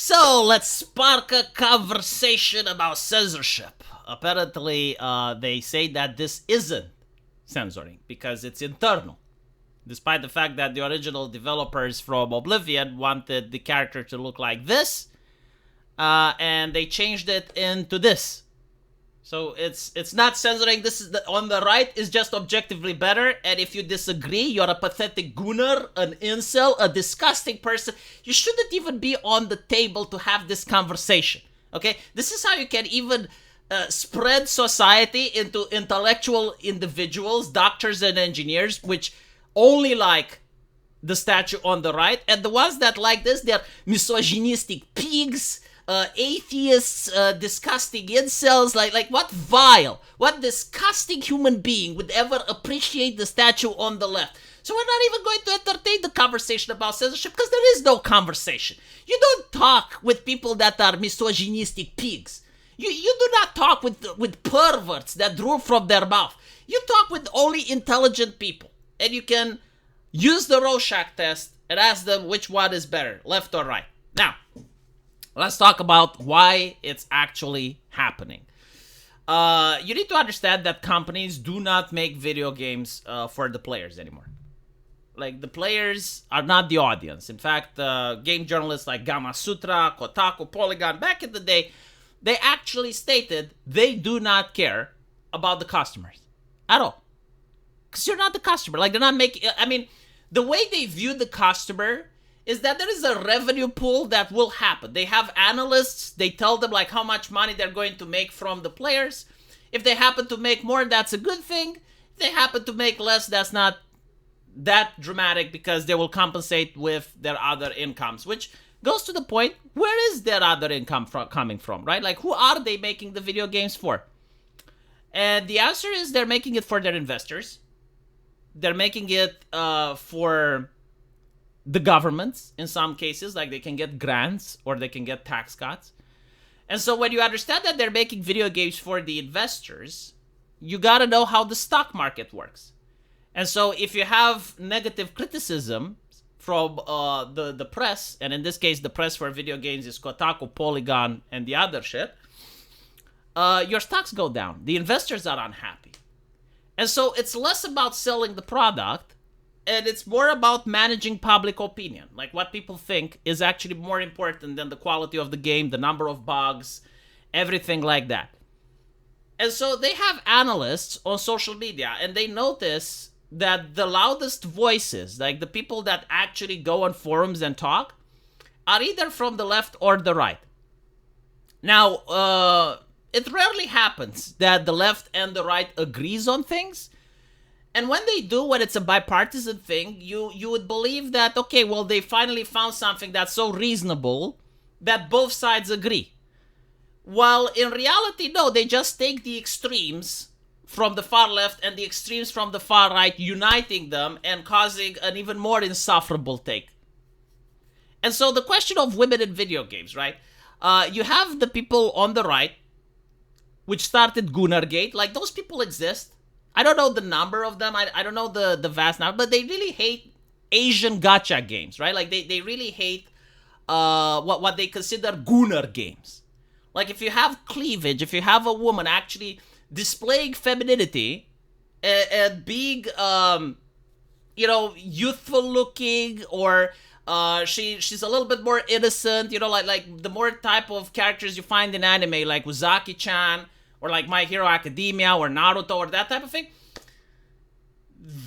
So let's spark a conversation about censorship. Apparently, they say that this isn't censoring because it's internal. Despite the fact that the original developers from Oblivion wanted the character to look like this, and they changed it into this. So it's not censoring. This is on the right is just objectively better. And if you disagree, you're a pathetic gooner, an incel, a disgusting person. You shouldn't even be on the table to have this conversation. Okay, this is how you can even spread society into intellectual individuals, doctors and engineers, which only like the statue on the right, and the ones that like this, they're misogynistic pigs. Atheists, disgusting incels, like what disgusting human being would ever appreciate the statue on the left? So we're not even going to entertain the conversation about censorship because there is no conversation. You don't talk with people that are misogynistic pigs. You do not talk with perverts that drool from their mouth. You talk with only intelligent people, and you can use the Rorschach test and ask them which one is better, left or right. Now, let's talk about why it's actually happening. You need to understand that companies do not make video games for the players anymore. Like, the players are not the audience. In fact, game journalists like Gamma Sutra, Kotaku, Polygon, back in the day, they actually stated they do not care about the customers at all. Because you're not the customer. Like, they're not making... I mean, the way they view the customer is that there is a revenue pool that will happen. They have analysts. They tell them like how much money they're going to make from the players. If they happen to make more, that's a good thing. If they happen to make less, that's not that dramatic because they will compensate with their other incomes, which goes to the point, where is their other income coming from, right? Like, who are they making the video games for? And the answer is they're making it for their investors. They're making it for the governments in some cases, like they can get grants or they can get tax cuts. And so when you understand that they're making video games for the investors, you gotta know how the stock market works. And so if you have negative criticism from the press, and in this case the press for video games is Kotaku, Polygon, and the other shit, your stocks go down. The investors are unhappy. And so it's less about selling the product, and it's more about managing public opinion. Like, what people think is actually more important than the quality of the game, the number of bugs, everything like that. And so they have analysts on social media, and they notice that the loudest voices, like the people that actually go on forums and talk, are either from the left or the right. Now, it rarely happens that the left and the right agrees on things. And when they do, when it's a bipartisan thing, you would believe that, okay, well, they finally found something that's so reasonable that both sides agree. While in reality, no, they just take the extremes from the far left and the extremes from the far right, uniting them and causing an even more insufferable take. And so the question of women in video games, right? You have the people on the right, which started Gunnergate. Like, those people exist. I don't know the number of them. I don't know the vast number, but they really hate Asian gacha games, right? Like, they really hate what they consider Gunner games. Like, if you have cleavage, if you have a woman actually displaying femininity and being, youthful looking, or she's a little bit more innocent, like the more type of characters you find in anime, like Uzaki-chan, or like My Hero Academia, or Naruto, or that type of thing.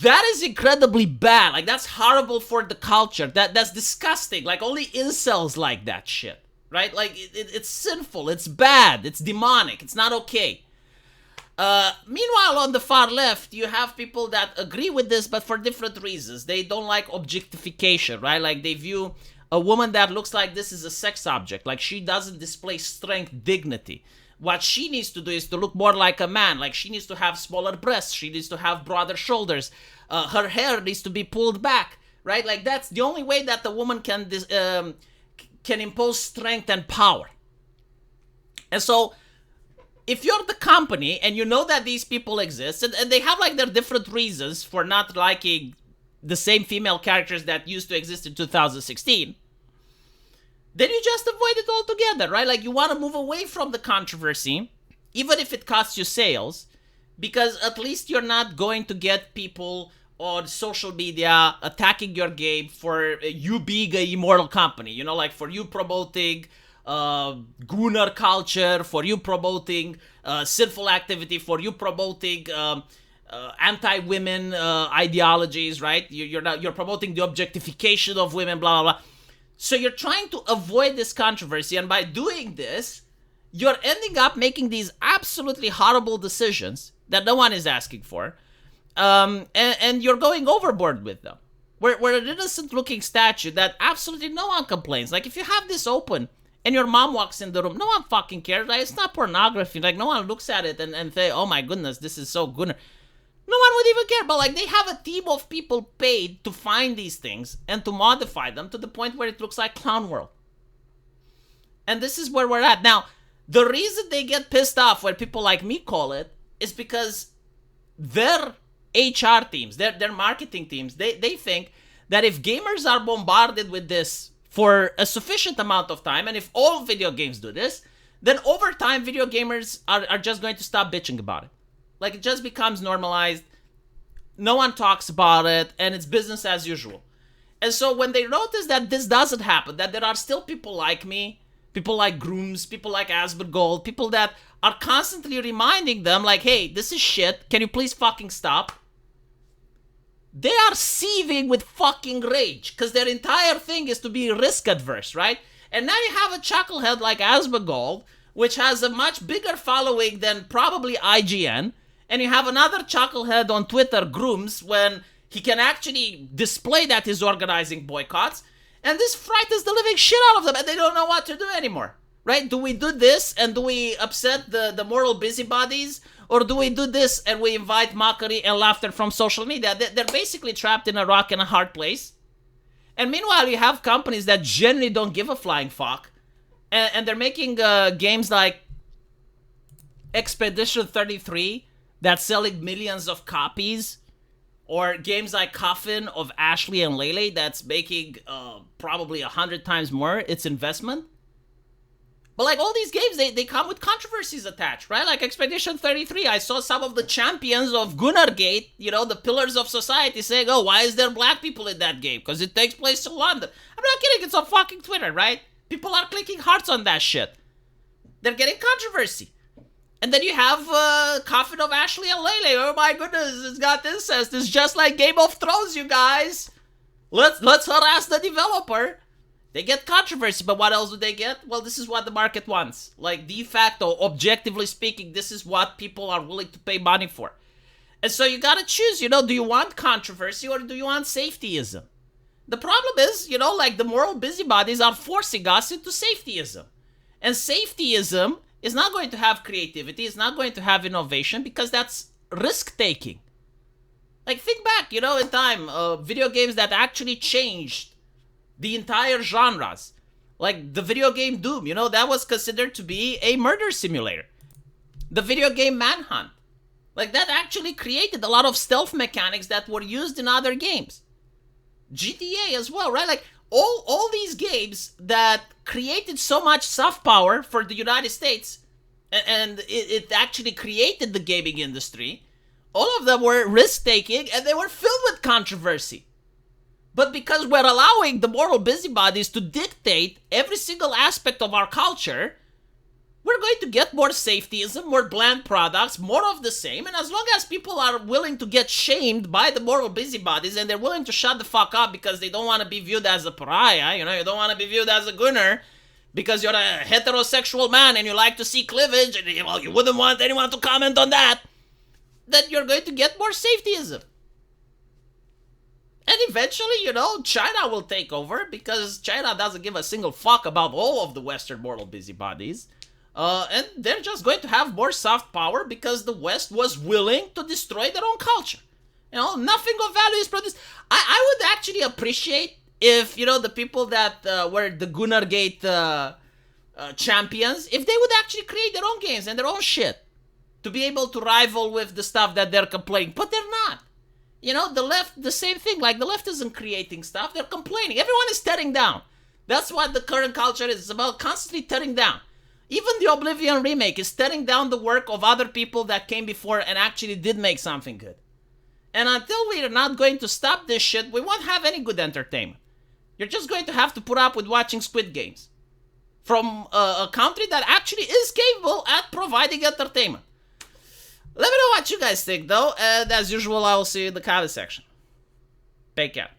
That is incredibly bad. Like, that's horrible for the culture. That's disgusting. Like, only incels like that shit, right? Like, it's sinful. It's bad. It's demonic. It's not okay. Meanwhile, on the far left, you have people that agree with this, but for different reasons. They don't like objectification, right? Like, they view a woman that looks like this as a sex object. Like, she doesn't display strength, dignity. What she needs to do is to look more like a man. Like, she needs to have smaller breasts. She needs to have broader shoulders. Her hair needs to be pulled back, right? Like, that's the only way that the woman can impose strength and power. And so, if you're the company and you know that these people exist, and they have like their different reasons for not liking the same female characters that used to exist in 2016, then you just avoid it altogether, right? Like, you want to move away from the controversy, even if it costs you sales, because at least you're not going to get people on social media attacking your game for you being a immortal company, you know, like for you promoting gooner culture, for you promoting sinful activity, for you promoting anti-women ideologies, right? You're promoting the objectification of women, blah blah blah. So you're trying to avoid this controversy, and by doing this, you're ending up making these absolutely horrible decisions that no one is asking for, and you're going overboard with them. We're an innocent-looking statue that absolutely no one complains. Like, if you have this open and your mom walks in the room, no one fucking cares. Like, it's not pornography. Like, no one looks at it and say, oh my goodness, this is so good. No one would even care, but like, they have a team of people paid to find these things and to modify them to the point where it looks like Clown World. And this is where we're at. Now, the reason they get pissed off when people like me call it is because their HR teams, their marketing teams, they think that if gamers are bombarded with this for a sufficient amount of time, and if all video games do this, then over time, video gamers are just going to stop bitching about it. Like, it just becomes normalized. No one talks about it, and it's business as usual. And so when they notice that this doesn't happen, that there are still people like me, people like Grooms, people like Aspergold, people that are constantly reminding them, like, hey, this is shit, can you please fucking stop? They are seething with fucking rage, because their entire thing is to be risk adverse, right? And now you have a chucklehead like Aspergold, which has a much bigger following than probably IGN, and you have another chucklehead on Twitter, Grooms, when he can actually display that he's organizing boycotts, and this frightens the living shit out of them, and they don't know what to do anymore, right? Do we do this, and do we upset the moral busybodies, or do we do this, and we invite mockery and laughter from social media? They're basically trapped in a rock and a hard place. And meanwhile, you have companies that generally don't give a flying fuck, and they're making games like Expedition 33, that's selling millions of copies, or games like Coffin of Ashley and Lele, that's making probably 100 times more its investment. But like, all these games, they come with controversies attached, right? Like Expedition 33, I saw some of the champions of Gunnargate, you know, the pillars of society, saying, oh, why is there black people in that game? Because it takes place in London. I'm not kidding, it's on fucking Twitter, right? People are clicking hearts on that shit. They're getting controversy. And then you have Coffin of Ashley and Lele. Oh my goodness, it's got incest. It's just like Game of Thrones, you guys. Let's harass the developer. They get controversy, but what else do they get? Well, this is what the market wants. Like, de facto, objectively speaking, this is what people are willing to pay money for. And so you gotta choose, you know, do you want controversy or do you want safetyism? The problem is, you know, like, the moral busybodies are forcing us into safetyism. And safetyism is not going to have creativity, it's not going to have innovation, because that's risk-taking. Like, think back, you know, in time, video games that actually changed the entire genres. Like, the video game Doom, you know, that was considered to be a murder simulator. The video game Manhunt. Like, that actually created a lot of stealth mechanics that were used in other games. GTA as well, right? Like, all these games that created so much soft power for the United States, and it actually created the gaming industry, all of them were risk-taking, and they were filled with controversy. But because we're allowing the moral busybodies to dictate every single aspect of our culture, we're going to get more safetyism, more bland products, more of the same. And as long as people are willing to get shamed by the moral busybodies, and they're willing to shut the fuck up because they don't want to be viewed as a pariah, you know, you don't want to be viewed as a gunner because you're a heterosexual man and you like to see cleavage, and, well, you wouldn't want anyone to comment on that, then you're going to get more safetyism. And eventually, you know, China will take over, because China doesn't give a single fuck about all of the Western moral busybodies. And they're just going to have more soft power because the West was willing to destroy their own culture. You know, nothing of value is produced. I would actually appreciate if, you know, the people that were the Gunnargate champions, if they would actually create their own games and their own shit to be able to rival with the stuff that they're complaining. But they're not. You know, the left, the same thing. Like, the left isn't creating stuff. They're complaining. Everyone is tearing down. That's what the current culture is. It's about constantly tearing down. Even the Oblivion remake is tearing down the work of other people that came before and actually did make something good. And until we are not going to stop this shit, we won't have any good entertainment. You're just going to have to put up with watching Squid Games from a country that actually is capable at providing entertainment. Let me know what you guys think, though. And as usual, I will see you in the comment section. Take care.